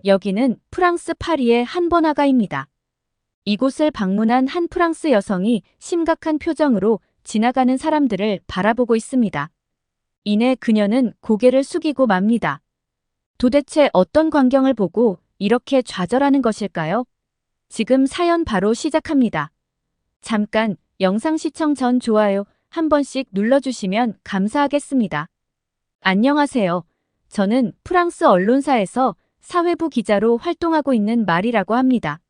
여기는 프랑스 파리의 한 번화가입니다. 이곳을 방문한 한 프랑스 여성이 심각한 표정으로 지나가는 사람들을 바라보고 있습니다. 이내 그녀는 고개를 숙이고 맙니다. 도대체 어떤 광경을 보고 이렇게 좌절하는 것일까요? 지금 사연 바로 시작합니다. 잠깐 영상 시청 전 좋아요 한 번씩 눌러주시면 감사하겠습니다. 안녕하세요. 저는 프랑스 언론사에서 사회부 기자로 활동하고 있는 마리라고 합니다.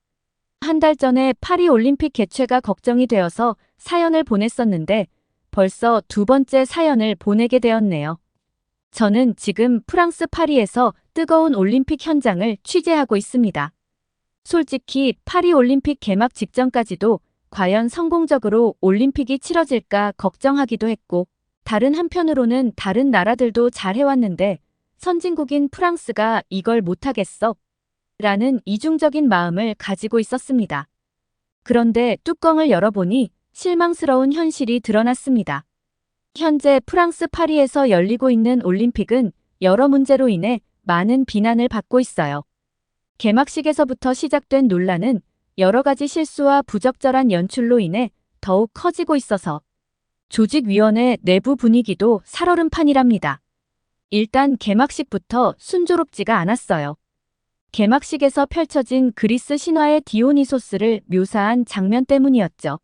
한 달 전에 파리 올림픽 개최가 걱정이 되어서 사연을 보냈었는데 벌써 두 번째 사연을 보내게 되었네요. 저는 지금 프랑스 파리에서 뜨거운 올림픽 현장을 취재하고 있습니다. 솔직히 파리 올림픽 개막 직전까지도 과연 성공적으로 올림픽이 치러질까 걱정하기도 했고, 다른 한편으로는 다른 나라들도 잘 해왔는데 선진국인 프랑스가 이걸 못하겠어? 라는 이중적인 마음을 가지고 있었습니다. 그런데 뚜껑을 열어보니 실망스러운 현실이 드러났습니다. 현재 프랑스 파리에서 열리고 있는 올림픽은 여러 문제로 인해 많은 비난을 받고 있어요. 개막식에서부터 시작된 논란은 여러 가지 실수와 부적절한 연출로 인해 더욱 커지고 있어서 조직위원회 내부 분위기도 살얼음판이랍니다. 일단 개막식부터 순조롭지가 않았어요. 개막식에서 펼쳐진 그리스 신화의 디오니소스를 묘사한 장면 때문이었죠.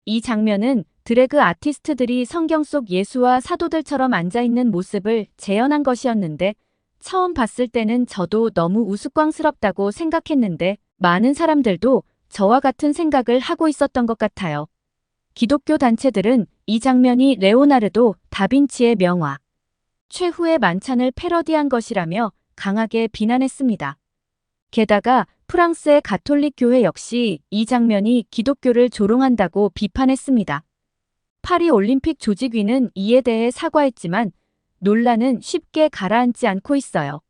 이 장면은 드래그 아티스트들이 성경 속 예수와 사도들처럼 앉아있는 모습을 재현한 것이었는데 처음 봤을 때는 저도 너무 우스꽝스럽다고 생각했는데 많은 사람들도 저와 같은 생각을 하고 있었던 것 같아요. 기독교 단체들은 이 장면이 레오나르도 다빈치의 명화 최후의 만찬을 패러디한 것이라며 강하게 비난했습니다. 게다가 프랑스의 가톨릭 교회 역시 이 장면이 기독교를 조롱한다고 비판했습니다. 파리 올림픽 조직위는 이에 대해 사과했지만 논란은 쉽게 가라앉지 않고 있어요.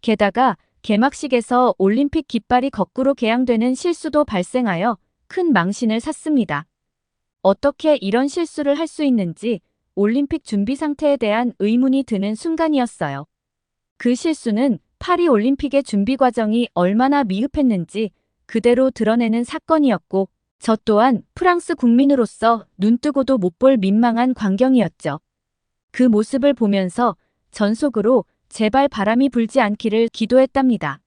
게다가 개막식에서 올림픽 깃발이 거꾸로 개양되는 실수도 발생하여 큰 망신을 샀습니다. 어떻게 이런 실수를 할 수 있는지 올림픽 준비 상태에 대한 의문이 드는 순간이었어요. 그 실수는 파리 올림픽의 준비 과정이 얼마나 미흡했는지 그대로 드러내는 사건이었고 저 또한 프랑스 국민으로서 눈뜨고도 못 볼 민망한 광경이었죠. 그 모습을 보면서 전속으로 제발 바람이 불지 않기를 기도했답니다.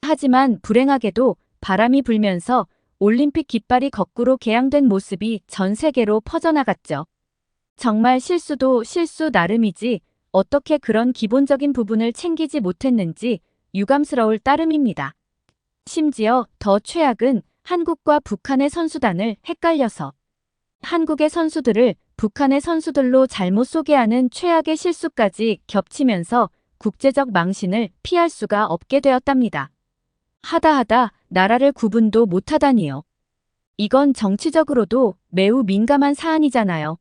하지만 불행하게도 바람이 불면서 올림픽 깃발이 거꾸로 개양된 모습이 전 세계로 퍼져나갔죠. 정말 실수도 실수 나름이지 어떻게 그런 기본적인 부분을 챙기지 못했는지 유감스러울 따름입니다. 심지어 더 최악은 한국과 북한의 선수단을 헷갈려서 한국의 선수들을 북한의 선수들로 잘못 소개하는 최악의 실수까지 겹치면서 국제적 망신을 피할 수가 없게 되었답니다. 하다 나라를 구분도 못하다니요. 이건 정치적으로도 매우 민감한 사안이잖아요.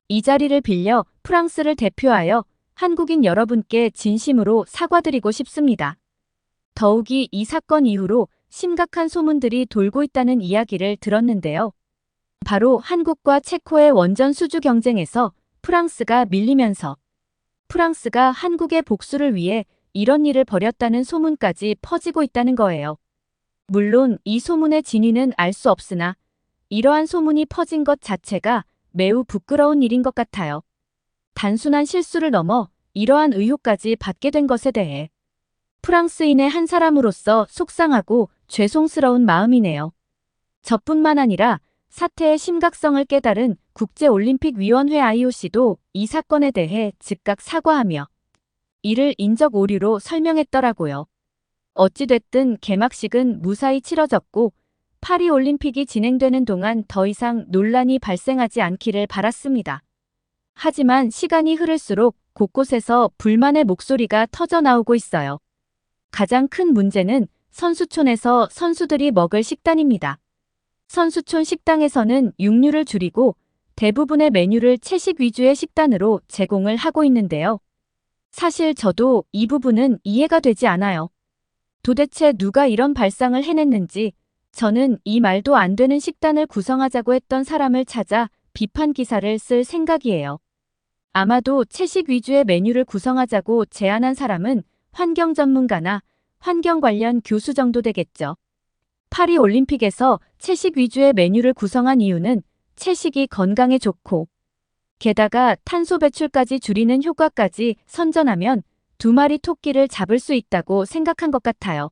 이 자리를 빌려 프랑스를 대표하여 한국인 여러분께 진심으로 사과드리고 싶습니다. 더욱이 이 사건 이후로 심각한 소문들이 돌고 있다는 이야기를 들었는데요. 바로 한국과 체코의 원전 수주 경쟁에서 프랑스가 밀리면서 프랑스가 한국의 복수를 위해 이런 일을 벌였다는 소문까지 퍼지고 있다는 거예요. 물론 이 소문의 진위는 알 수 없으나 이러한 소문이 퍼진 것 자체가 매우 부끄러운 일인 것 같아요. 단순한 실수를 넘어 이러한 의혹까지 받게 된 것에 대해 프랑스인의 한 사람으로서 속상하고 죄송스러운 마음이네요. 저뿐만 아니라 사태의 심각성을 깨달은 국제올림픽위원회 IOC도 이 사건에 대해 즉각 사과하며 이를 인적 오류로 설명했더라고요. 어찌됐든 개막식은 무사히 치러졌고 파리 올림픽이 진행되는 동안 더 이상 논란이 발생하지 않기를 바랐습니다. 하지만 시간이 흐를수록 곳곳에서 불만의 목소리가 터져나오고 있어요. 가장 큰 문제는 선수촌에서 선수들이 먹을 식단입니다. 선수촌 식당에서는 육류를 줄이고 대부분의 메뉴를 채식 위주의 식단으로 제공을 하고 있는데요. 사실 저도 이 부분은 이해가 되지 않아요. 도대체 누가 이런 발상을 해냈는지 저는 이 말도 안 되는 식단을 구성하자고 했던 사람을 찾아 비판 기사를 쓸 생각이에요. 아마도 채식 위주의 메뉴를 구성하자고 제안한 사람은 환경 전문가나 환경 관련 교수 정도 되겠죠. 파리 올림픽에서 채식 위주의 메뉴를 구성한 이유는 채식이 건강에 좋고 게다가 탄소 배출까지 줄이는 효과까지 선전하면 2마리 토끼를 잡을 수 있다고 생각한 것 같아요.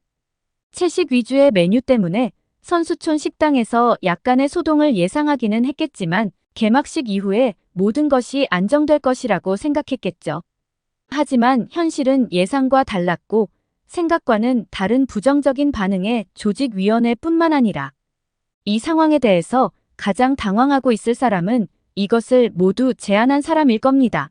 채식 위주의 메뉴 때문에 선수촌 식당에서 약간의 소동을 예상하기는 했겠지만 개막식 이후에 모든 것이 안정될 것이라고 생각했겠죠. 하지만 현실은 예상과 달랐고 생각과는 다른 부정적인 반응에 조직위원회뿐만 아니라 이 상황에 대해서 가장 당황하고 있을 사람은 이것을 모두 제안한 사람일 겁니다.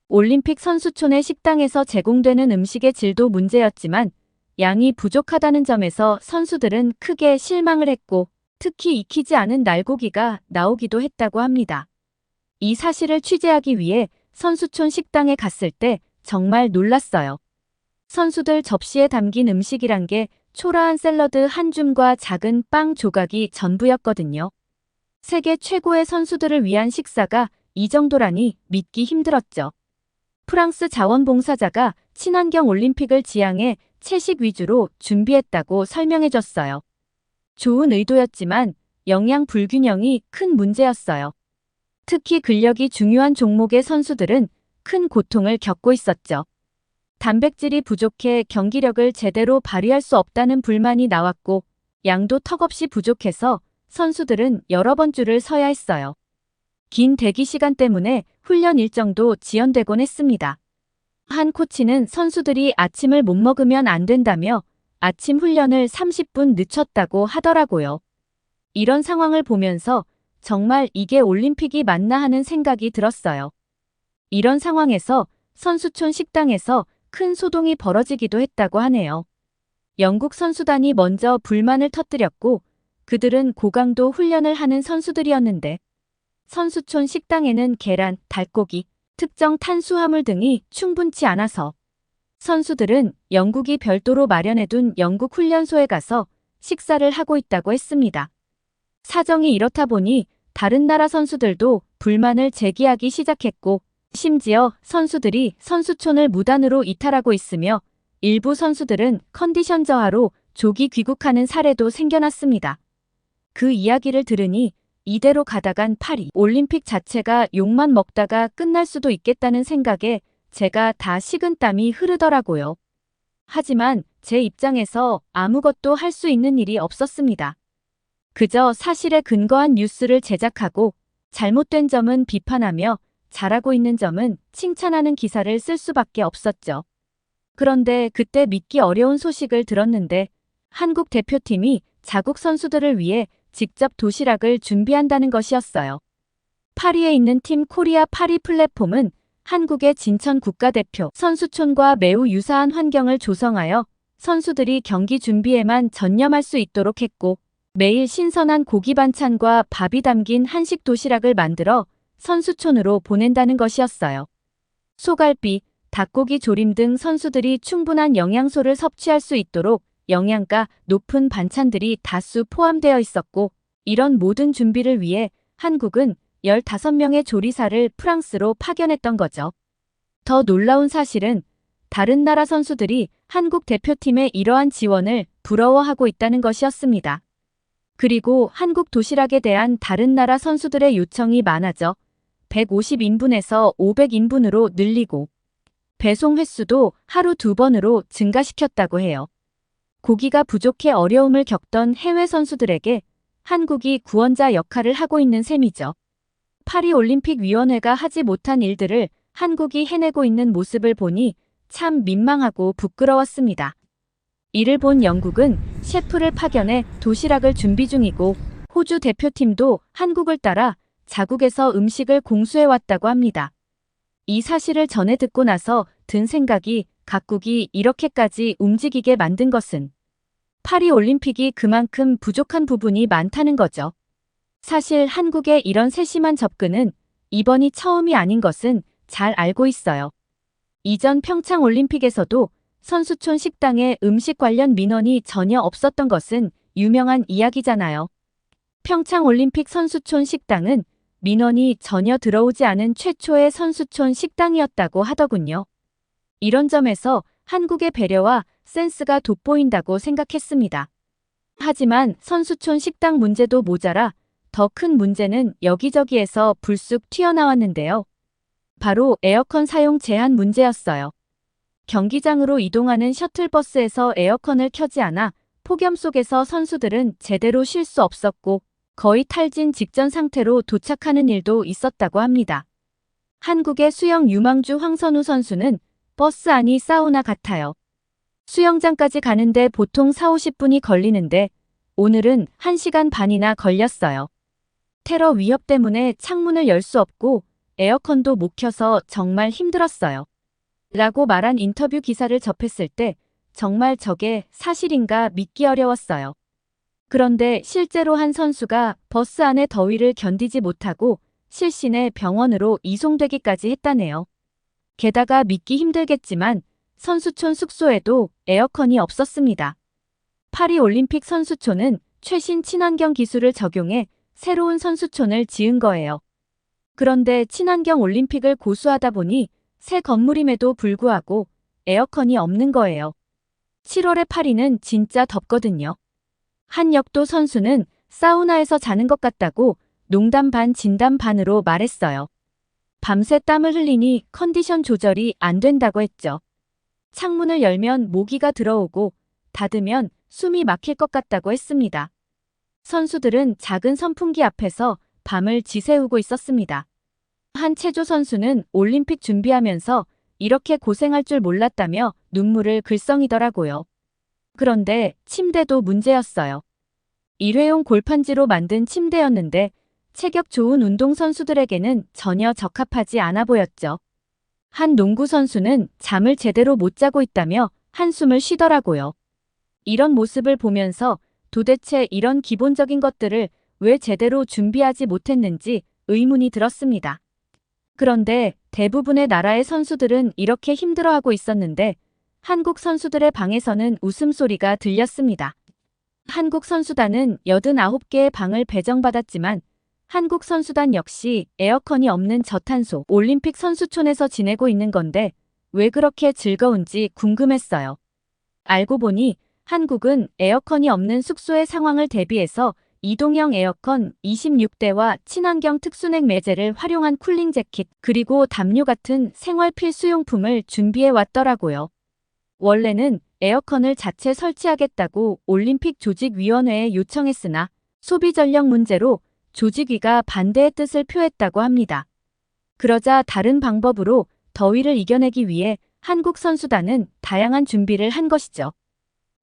올림픽 선수촌의 식당에서 제공되는 음식의 질도 문제였지만 양이 부족하다는 점에서 선수들은 크게 실망을 했고 특히 익히지 않은 날고기가 나오기도 했다고 합니다. 이 사실을 취재하기 위해 선수촌 식당에 갔을 때 정말 놀랐어요. 선수들 접시에 담긴 음식이란 게 초라한 샐러드 한 줌과 작은 빵 조각이 전부였거든요. 세계 최고의 선수들을 위한 식사가 이 정도라니 믿기 힘들었죠. 프랑스 자원봉사자가 친환경 올림픽을 지향해 채식 위주로 준비했다고 설명해줬어요. 좋은 의도였지만 영양 불균형이 큰 문제였어요. 특히 근력이 중요한 종목의 선수들은 큰 고통을 겪고 있었죠. 단백질이 부족해 경기력을 제대로 발휘할 수 없다는 불만이 나왔고 양도 턱없이 부족해서 선수들은 여러 번 줄을 서야 했어요. 긴 대기 시간 때문에 훈련 일정도 지연되곤 했습니다. 한 코치는 선수들이 아침을 못 먹으면 안 된다며 아침 훈련을 30분 늦췄다고 하더라고요. 이런 상황을 보면서 정말 이게 올림픽이 맞나 하는 생각이 들었어요. 이런 상황에서 선수촌 식당에서 큰 소동이 벌어지기도 했다고 하네요. 영국 선수단이 먼저 불만을 터뜨렸고 그들은 고강도 훈련을 하는 선수들이었는데 선수촌 식당에는 계란, 닭고기, 특정 탄수화물 등이 충분치 않아서 선수들은 영국이 별도로 마련해둔 영국 훈련소에 가서 식사를 하고 있다고 했습니다. 사정이 이렇다 보니 다른 나라 선수들도 불만을 제기하기 시작했고 심지어 선수들이 선수촌을 무단으로 이탈하고 있으며 일부 선수들은 컨디션 저하로 조기 귀국하는 사례도 생겨났습니다. 그 이야기를 들으니 이대로 가다간 파리 올림픽 자체가 욕만 먹다가 끝날 수도 있겠다는 생각에 제가 다 식은땀이 흐르더라고요. 하지만 제 입장에서 아무것도 할 수 있는 일이 없었습니다. 그저 사실에 근거한 뉴스를 제작하고 잘못된 점은 비판하며 잘하고 있는 점은 칭찬하는 기사를 쓸 수밖에 없었죠. 그런데 그때 믿기 어려운 소식을 들었는데 한국 대표팀이 자국 선수들을 위해 직접 도시락을 준비한다는 것이었어요. 파리에 있는 팀 코리아 파리 플랫폼은 한국의 진천 국가대표 선수촌과 매우 유사한 환경을 조성하여 선수들이 경기 준비에만 전념할 수 있도록 했고 매일 신선한 고기 반찬과 밥이 담긴 한식 도시락을 만들어 선수촌으로 보낸다는 것이었어요. 소갈비, 닭고기 조림 등 선수들이 충분한 영양소를 섭취할 수 있도록 영양가 높은 반찬들이 다수 포함되어 있었고 이런 모든 준비를 위해 한국은 15명의 조리사를 프랑스로 파견했던 거죠. 더 놀라운 사실은 다른 나라 선수들이 한국 대표팀의 이러한 지원을 부러워하고 있다는 것이었습니다. 그리고 한국 도시락에 대한 다른 나라 선수들의 요청이 많아져 150인분에서 500인분으로 늘리고 배송 횟수도 하루 2번으로 증가시켰다고 해요. 고기가 부족해 어려움을 겪던 해외 선수들에게 한국이 구원자 역할을 하고 있는 셈이죠. 파리올림픽위원회가 하지 못한 일들을 한국이 해내고 있는 모습을 보니 참 민망하고 부끄러웠습니다. 이를 본 영국은 셰프를 파견해 도시락을 준비 중이고 호주 대표팀도 한국을 따라 자국에서 음식을 공수해왔다고 합니다. 이 사실을 전해 듣고 나서 든 생각이 각국이 이렇게까지 움직이게 만든 것은 파리올림픽이 그만큼 부족한 부분이 많다는 거죠. 사실 한국의 이런 세심한 접근은 이번이 처음이 아닌 것은 잘 알고 있어요. 이전 평창올림픽에서도 선수촌 식당에 음식 관련 민원이 전혀 없었던 것은 유명한 이야기잖아요. 평창올림픽 선수촌 식당은 민원이 전혀 들어오지 않은 최초의 선수촌 식당이었다고 하더군요. 이런 점에서 한국의 배려와 센스가 돋보인다고 생각했습니다. 하지만 선수촌 식당 문제도 모자라 더 큰 문제는 여기저기에서 불쑥 튀어나왔는데요. 바로 에어컨 사용 제한 문제였어요. 경기장으로 이동하는 셔틀버스에서 에어컨을 켜지 않아 폭염 속에서 선수들은 제대로 쉴 수 없었고 거의 탈진 직전 상태로 도착하는 일도 있었다고 합니다. 한국의 수영 유망주 황선우 선수는 버스 안이 사우나 같아요. 수영장까지 가는데 보통 4, 50분이 걸리는데 오늘은 1시간 반이나 걸렸어요. 테러 위협 때문에 창문을 열 수 없고 에어컨도 못 켜서 정말 힘들었어요. 라고 말한 인터뷰 기사를 접했을 때 정말 저게 사실인가 믿기 어려웠어요. 그런데 실제로 한 선수가 버스 안의 더위를 견디지 못하고 실신의 병원으로 이송되기까지 했다네요. 게다가 믿기 힘들겠지만 선수촌 숙소에도 에어컨이 없었습니다. 파리올림픽 선수촌은 최신 친환경 기술을 적용해 새로운 선수촌을 지은 거예요. 그런데 친환경 올림픽을 고수하다 보니 새 건물임에도 불구하고 에어컨이 없는 거예요. 7월의 파리는 진짜 덥거든요. 한 역도 선수는 사우나에서 자는 것 같다고 농담 반 진담 반으로 말했어요. 밤새 땀을 흘리니 컨디션 조절이 안 된다고 했죠. 창문을 열면 모기가 들어오고 닫으면 숨이 막힐 것 같다고 했습니다. 선수들은 작은 선풍기 앞에서 밤을 지새우고 있었습니다. 한 체조 선수는 올림픽 준비하면서 이렇게 고생할 줄 몰랐다며 눈물을 글썽이더라고요. 그런데 침대도 문제였어요. 일회용 골판지로 만든 침대였는데 체격 좋은 운동선수들에게는 전혀 적합하지 않아 보였죠. 한 농구 선수는 잠을 제대로 못 자고 있다며 한숨을 쉬더라고요. 이런 모습을 보면서 도대체 이런 기본적인 것들을 왜 제대로 준비하지 못했는지 의문이 들었습니다. 그런데 대부분의 나라의 선수들은 이렇게 힘들어하고 있었는데 한국 선수들의 방에서는 웃음소리가 들렸습니다. 한국 선수단은 89개의 방을 배정받았지만 한국 선수단 역시 에어컨이 없는 저탄소 올림픽 선수촌에서 지내고 있는 건데 왜 그렇게 즐거운지 궁금했어요. 알고 보니 한국은 에어컨이 없는 숙소의 상황을 대비해서 이동형 에어컨 26대와 친환경 특수냉 매제를 활용한 쿨링 재킷 그리고 담요 같은 생활 필수용품을 준비해 왔더라고요. 원래는 에어컨을 자체 설치하겠다고 올림픽 조직위원회에 요청했으나 소비 전력 문제로 조직위가 반대의 뜻을 표했다고 합니다. 그러자 다른 방법으로 더위를 이겨내기 위해 한국 선수단은 다양한 준비를 한 것이죠.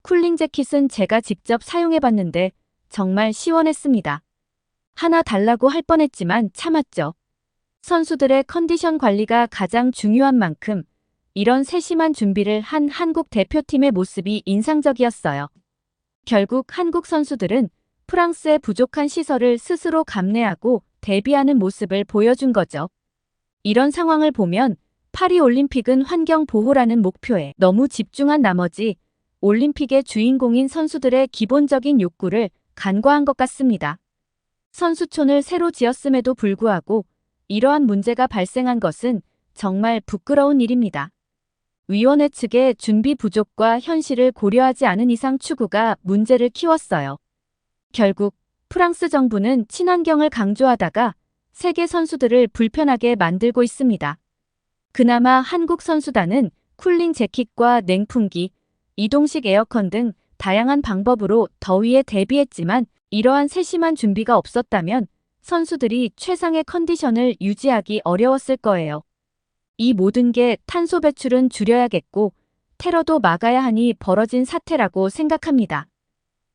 쿨링 재킷은 제가 직접 사용해봤는데 정말 시원했습니다. 하나 달라고 할 뻔했지만 참았죠. 선수들의 컨디션 관리가 가장 중요한 만큼 이런 세심한 준비를 한 한국 대표팀의 모습이 인상적이었어요. 결국 한국 선수들은 프랑스의 부족한 시설을 스스로 감내하고 대비하는 모습을 보여준 거죠. 이런 상황을 보면 파리올림픽은 환경 보호라는 목표에 너무 집중한 나머지 올림픽의 주인공인 선수들의 기본적인 욕구를 간과한 것 같습니다. 선수촌을 새로 지었음에도 불구하고 이러한 문제가 발생한 것은 정말 부끄러운 일입니다. 위원회 측의 준비 부족과 현실을 고려하지 않은 이상 추구가 문제를 키웠어요. 결국 프랑스 정부는 친환경을 강조하다가 세계 선수들을 불편하게 만들고 있습니다. 그나마 한국 선수단은 쿨링 재킷과 냉풍기, 이동식 에어컨 등 다양한 방법으로 더위에 대비했지만 이러한 세심한 준비가 없었다면 선수들이 최상의 컨디션을 유지하기 어려웠을 거예요. 이 모든 게 탄소 배출은 줄여야겠고 테러도 막아야 하니 벌어진 사태라고 생각합니다.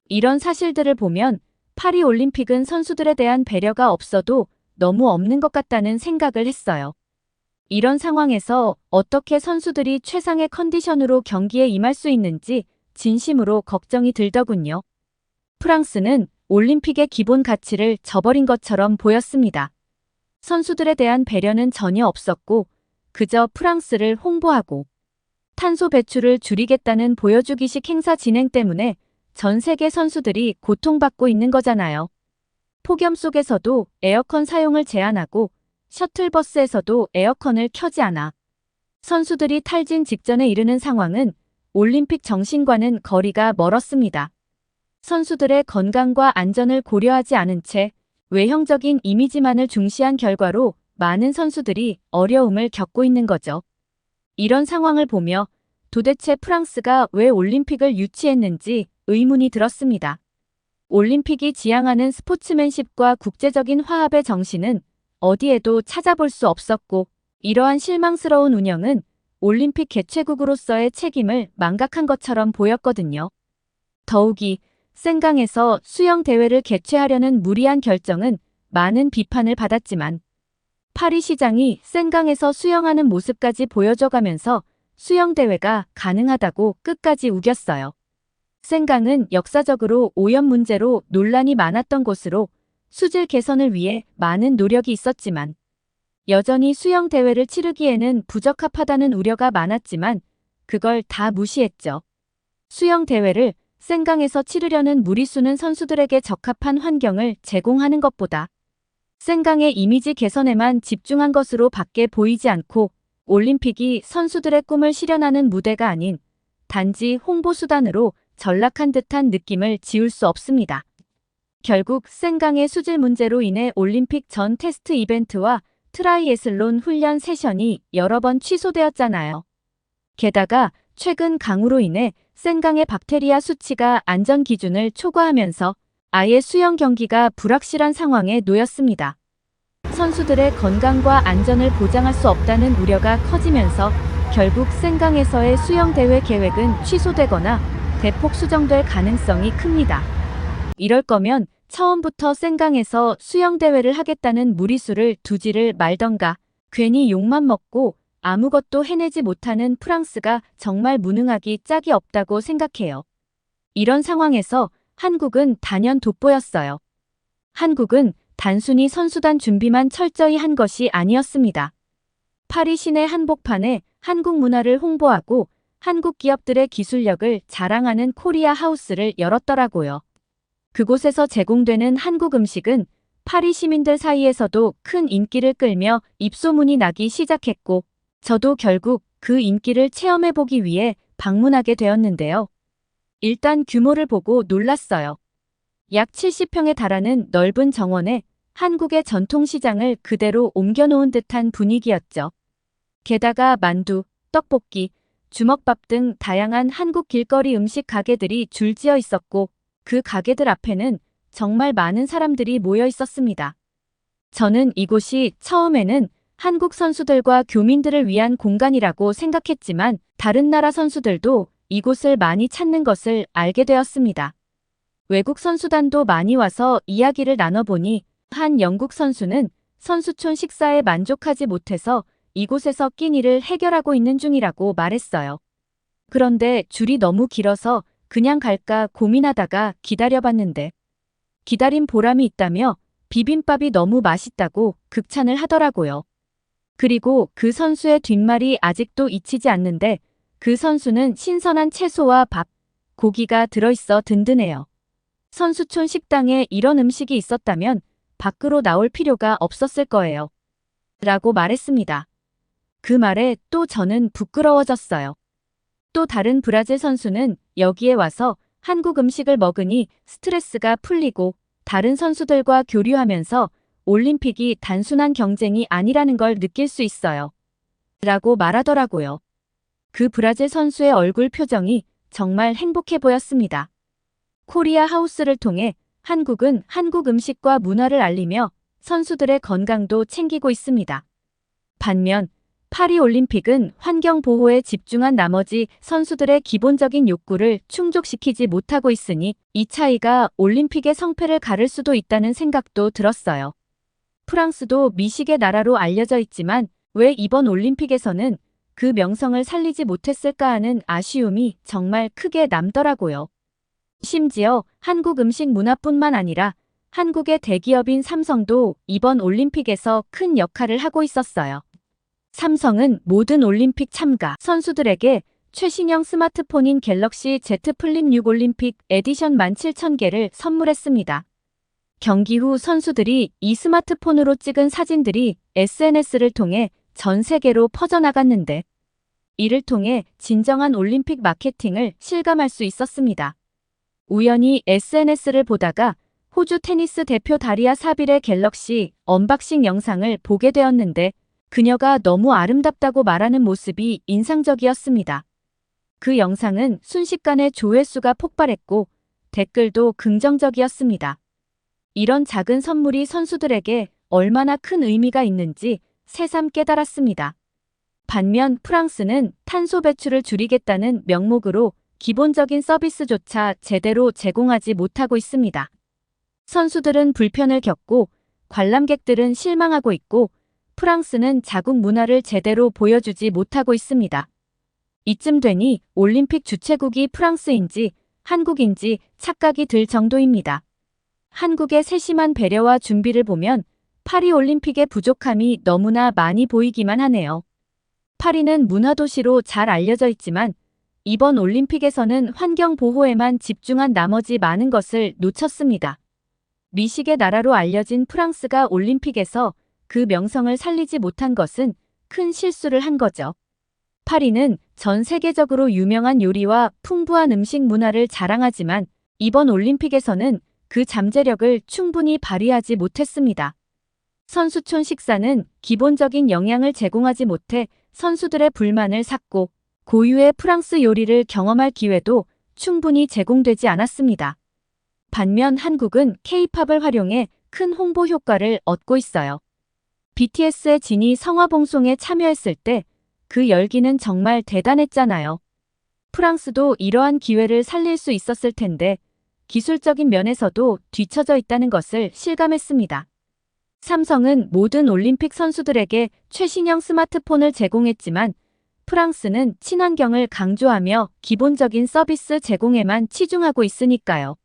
이런 사실들을 보면 파리올림픽은 선수들에 대한 배려가 없어도 너무 없는 것 같다는 생각을 했어요. 이런 상황에서 어떻게 선수들이 최상의 컨디션으로 경기에 임할 수 있는지 진심으로 걱정이 들더군요. 프랑스는 올림픽의 기본 가치를 저버린 것처럼 보였습니다. 선수들에 대한 배려는 전혀 없었고 그저 프랑스를 홍보하고 탄소 배출을 줄이겠다는 보여주기식 행사 진행 때문에 전 세계 선수들이 고통받고 있는 거잖아요. 폭염 속에서도 에어컨 사용을 제한하고 셔틀버스에서도 에어컨을 켜지 않아 선수들이 탈진 직전에 이르는 상황은 올림픽 정신과는 거리가 멀었습니다. 선수들의 건강과 안전을 고려하지 않은 채 외형적인 이미지만을 중시한 결과로 많은 선수들이 어려움을 겪고 있는 거죠. 이런 상황을 보며 도대체 프랑스가 왜 올림픽을 유치했는지 의문이 들었습니다. 올림픽이 지향하는 스포츠맨십과 국제적인 화합의 정신은 어디에도 찾아볼 수 없었고, 이러한 실망스러운 운영은 올림픽 개최국으로서의 책임을 망각한 것처럼 보였거든요. 더욱이 센강에서 수영 대회를 개최하려는 무리한 결정은 많은 비판을 받았지만 파리 시장이 센강에서 수영하는 모습까지 보여줘가면서 수영 대회가 가능하다고 끝까지 우겼어요. 센강은 역사적으로 오염 문제로 논란이 많았던 곳으로 수질 개선을 위해 많은 노력이 있었지만 여전히 수영 대회를 치르기에는 부적합하다는 우려가 많았지만 그걸 다 무시했죠. 수영 대회를 센강에서 치르려는 무리수는 선수들에게 적합한 환경을 제공하는 것보다 센강의 이미지 개선에만 집중한 것으로 밖에 보이지 않고 올림픽이 선수들의 꿈을 실현하는 무대가 아닌 단지 홍보수단으로 전락한 듯한 느낌을 지울 수 없습니다. 결국 센강의 수질 문제로 인해 올림픽 전 테스트 이벤트와 트라이애슬론 훈련 세션이 여러 번 취소되었잖아요. 게다가 최근 강우로 인해 센강의 박테리아 수치가 안전 기준을 초과하면서 아예 수영 경기가 불확실한 상황에 놓였습니다. 선수들의 건강과 안전을 보장할 수 없다는 우려가 커지면서 결국 센강에서의 수영 대회 계획은 취소되거나 대폭 수정될 가능성이 큽니다. 이럴 거면 처음부터 센강에서 수영 대회를 하겠다는 무리수를 두지를 말던가 괜히 욕만 먹고 아무것도 해내지 못하는 프랑스가 정말 무능하기 짝이 없다고 생각해요. 이런 상황에서 한국은 단연 돋보였어요. 한국은 단순히 선수단 준비만 철저히 한 것이 아니었습니다. 파리 시내 한복판에 한국 문화를 홍보하고 한국 기업들의 기술력을 자랑하는 코리아 하우스를 열었더라고요. 그곳에서 제공되는 한국 음식은 파리 시민들 사이에서도 큰 인기를 끌며 입소문이 나기 시작했고, 저도 결국 그 인기를 체험해보기 위해 방문하게 되었는데요. 일단 규모를 보고 놀랐어요. 약 70평에 달하는 넓은 정원에 한국의 전통시장을 그대로 옮겨놓은 듯한 분위기였죠. 게다가 만두, 떡볶이, 주먹밥 등 다양한 한국 길거리 음식 가게들이 줄지어 있었고 그 가게들 앞에는 정말 많은 사람들이 모여 있었습니다. 저는 이곳이 처음에는 한국 선수들과 교민들을 위한 공간이라고 생각했지만 다른 나라 선수들도 이곳을 많이 찾는 것을 알게 되었습니다. 외국 선수단도 많이 와서 이야기를 나눠보니 한 영국 선수는 선수촌 식사에 만족하지 못해서 이곳에서 끼니를 해결하고 있는 중이라고 말했어요. 그런데 줄이 너무 길어서 그냥 갈까 고민하다가 기다려봤는데 기다린 보람이 있다며 비빔밥이 너무 맛있다고 극찬을 하더라고요. 그리고 그 선수의 뒷말이 아직도 잊히지 않는데 그 선수는 신선한 채소와 밥, 고기가 들어있어 든든해요. 선수촌 식당에 이런 음식이 있었다면 밖으로 나올 필요가 없었을 거예요. 라고 말했습니다. 그 말에 또 저는 부끄러워졌어요. 또 다른 브라질 선수는 여기에 와서 한국 음식을 먹으니 스트레스가 풀리고 다른 선수들과 교류하면서 올림픽이 단순한 경쟁이 아니라는 걸 느낄 수 있어요. 라고 말하더라고요. 그 브라질 선수의 얼굴 표정이 정말 행복해 보였습니다. 코리아 하우스를 통해 한국은 한국 음식과 문화를 알리며 선수들의 건강도 챙기고 있습니다. 반면 파리 올림픽은 환경 보호에 집중한 나머지 선수들의 기본적인 욕구를 충족시키지 못하고 있으니 이 차이가 올림픽의 성패를 가를 수도 있다는 생각도 들었어요. 프랑스도 미식의 나라로 알려져 있지만 왜 이번 올림픽에서는 그 명성을 살리지 못했을까 하는 아쉬움이 정말 크게 남더라고요. 심지어 한국 음식 문화뿐만 아니라 한국의 대기업인 삼성도 이번 올림픽에서 큰 역할을 하고 있었어요. 삼성은 모든 올림픽 참가 선수들에게 최신형 스마트폰인 갤럭시 Z 플립 6 올림픽 에디션 17,000개를 선물했습니다. 경기 후 선수들이 이 스마트폰으로 찍은 사진들이 SNS를 통해 전 세계로 퍼져나갔는데 이를 통해 진정한 올림픽 마케팅을 실감할 수 있었습니다. 우연히 SNS를 보다가 호주 테니스 대표 다리아 사빌의 갤럭시 언박싱 영상을 보게 되었는데 그녀가 너무 아름답다고 말하는 모습이 인상적이었습니다. 그 영상은 순식간에 조회수가 폭발했고 댓글도 긍정적이었습니다. 이런 작은 선물이 선수들에게 얼마나 큰 의미가 있는지 새삼 깨달았습니다. 반면 프랑스는 탄소 배출을 줄이겠다는 명목으로 기본적인 서비스조차 제대로 제공하지 못하고 있습니다. 선수들은 불편을 겪고 관람객들은 실망하고 있고 프랑스는 자국 문화를 제대로 보여주지 못하고 있습니다. 이쯤 되니 올림픽 주최국이 프랑스인지 한국인지 착각이 들 정도입니다. 한국의 세심한 배려와 준비를 보면 파리올림픽의 부족함이 너무나 많이 보이기만 하네요. 파리는 문화도시로 잘 알려져 있지만 이번 올림픽에서는 환경 보호에만 집중한 나머지 많은 것을 놓쳤습니다. 미식의 나라로 알려진 프랑스가 올림픽에서 그 명성을 살리지 못한 것은 큰 실수를 한 거죠. 파리는 전 세계적으로 유명한 요리와 풍부한 음식 문화를 자랑하지만 이번 올림픽에서는 그 잠재력을 충분히 발휘하지 못했습니다. 선수촌 식사는 기본적인 영양을 제공하지 못해 선수들의 불만을 샀고 고유의 프랑스 요리를 경험할 기회도 충분히 제공되지 않았습니다. 반면 한국은 K-팝을 활용해 큰 홍보 효과를 얻고 있어요. BTS의 진이 성화봉송에 참여했을 때 그 열기는 정말 대단했잖아요. 프랑스도 이러한 기회를 살릴 수 있었을 텐데 기술적인 면에서도 뒤처져 있다는 것을 실감했습니다. 삼성은 모든 올림픽 선수들에게 최신형 스마트폰을 제공했지만 프랑스는 친환경을 강조하며 기본적인 서비스 제공에만 치중하고 있으니까요.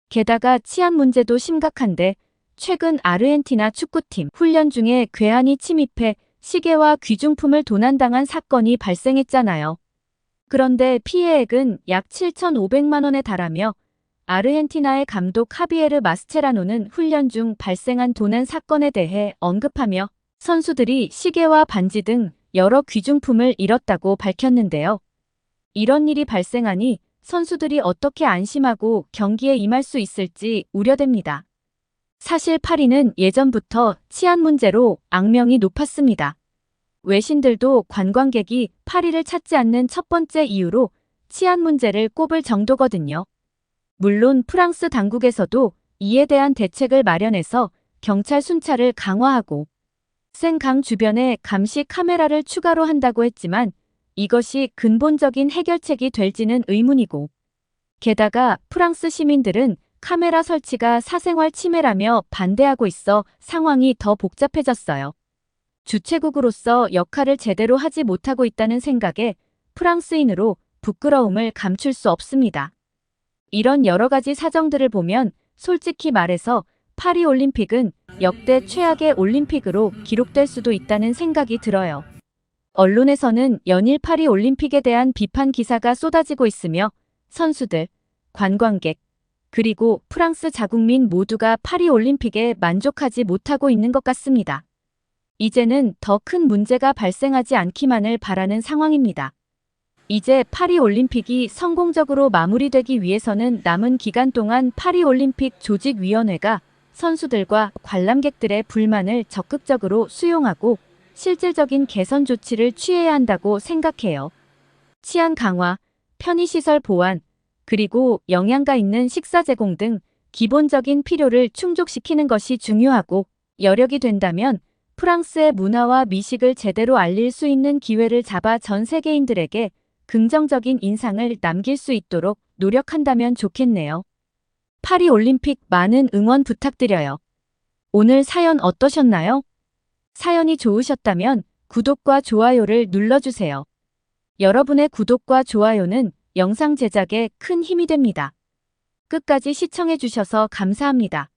게다가 치안 문제도 심각한데 최근 아르헨티나 축구팀 훈련 중에 괴한이 침입해 시계와 귀중품을 도난당한 사건이 발생했잖아요. 그런데 피해액은 약 7,500만 원에 달하며 아르헨티나의 감독 하비에르 마스체라노는 훈련 중 발생한 도난 사건에 대해 언급하며 선수들이 시계와 반지 등 여러 귀중품을 잃었다고 밝혔는데요. 이런 일이 발생하니 선수들이 어떻게 안심하고 경기에 임할 수 있을지 우려됩니다. 사실 파리는 예전부터 치안 문제로 악명이 높았습니다. 외신들도 관광객이 파리를 찾지 않는 첫 번째 이유로 치안 문제를 꼽을 정도거든요. 물론 프랑스 당국에서도 이에 대한 대책을 마련해서 경찰 순찰을 강화하고 센강 주변에 감시 카메라를 추가로 한다고 했지만 이것이 근본적인 해결책이 될지는 의문이고 게다가 프랑스 시민들은 카메라 설치가 사생활 침해라며 반대하고 있어 상황이 더 복잡해졌어요. 주최국으로서 역할을 제대로 하지 못하고 있다는 생각에 프랑스인으로 부끄러움을 감출 수 없습니다. 이런 여러 가지 사정들을 보면 솔직히 말해서 파리올림픽은 역대 최악의 올림픽으로 기록될 수도 있다는 생각이 들어요. 언론에서는 연일 파리올림픽에 대한 비판 기사가 쏟아지고 있으며 선수들, 관광객, 그리고 프랑스 자국민 모두가 파리올림픽에 만족하지 못하고 있는 것 같습니다. 이제는 더 큰 문제가 발생하지 않기만을 바라는 상황입니다. 이제 파리올림픽이 성공적으로 마무리되기 위해서는 남은 기간 동안 파리올림픽 조직위원회가 선수들과 관람객들의 불만을 적극적으로 수용하고 실질적인 개선 조치를 취해야 한다고 생각해요. 치안 강화, 편의시설 보완, 그리고 영양가 있는 식사 제공 등 기본적인 필요를 충족시키는 것이 중요하고 여력이 된다면 프랑스의 문화와 미식을 제대로 알릴 수 있는 기회를 잡아 전 세계인들에게 긍정적인 인상을 남길 수 있도록 노력한다면 좋겠네요. 파리올림픽 많은 응원 부탁드려요. 오늘 사연 어떠셨나요? 사연이 좋으셨다면 구독과 좋아요를 눌러주세요. 여러분의 구독과 좋아요는 영상 제작에 큰 힘이 됩니다. 끝까지 시청해주셔서 감사합니다.